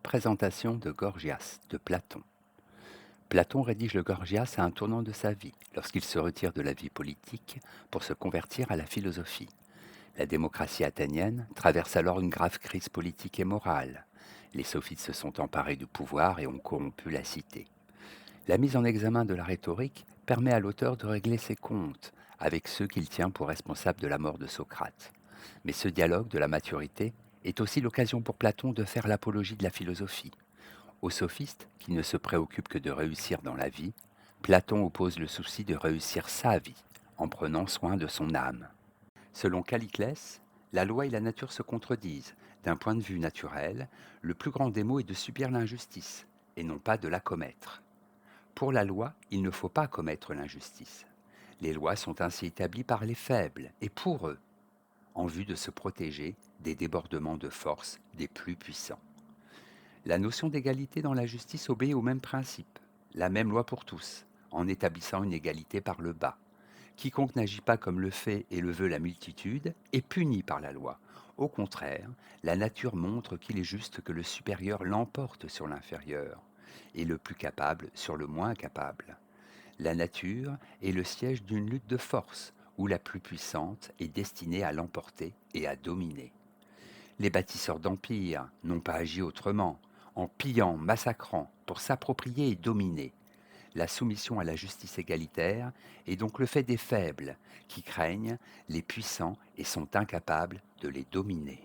Présentation de Gorgias de Platon. Platon rédige le Gorgias à un tournant de sa vie, lorsqu'il se retire de la vie politique pour se convertir à la philosophie. La démocratie athénienne traverse alors une grave crise politique et morale. Les sophistes se sont emparés du pouvoir et ont corrompu la cité. La mise en examen de la rhétorique permet à l'auteur de régler ses comptes avec ceux qu'il tient pour responsables de la mort de Socrate. Mais ce dialogue de la maturité est aussi l'occasion pour Platon de faire l'apologie de la philosophie. Aux sophistes, qui ne se préoccupent que de réussir dans la vie, Platon oppose le souci de réussir sa vie, en prenant soin de son âme. Selon Calliclès, la loi et la nature se contredisent. D'un point de vue naturel, le plus grand des maux est de subir l'injustice, et non pas de la commettre. Pour la loi, il ne faut pas commettre l'injustice. Les lois sont ainsi établies par les faibles, et pour eux, en vue de se protéger des débordements de force des plus puissants. La notion d'égalité dans la justice obéit au même principe, la même loi pour tous, en établissant une égalité par le bas. Quiconque n'agit pas comme le fait et le veut la multitude est puni par la loi. Au contraire, la nature montre qu'il est juste que le supérieur l'emporte sur l'inférieur, et le plus capable sur le moins capable. La nature est le siège d'une lutte de force, où la plus puissante est destinée à l'emporter et à dominer. Les bâtisseurs d'empires n'ont pas agi autrement, en pillant, massacrant, pour s'approprier et dominer. La soumission à la justice égalitaire est donc le fait des faibles, qui craignent les puissants et sont incapables de les dominer.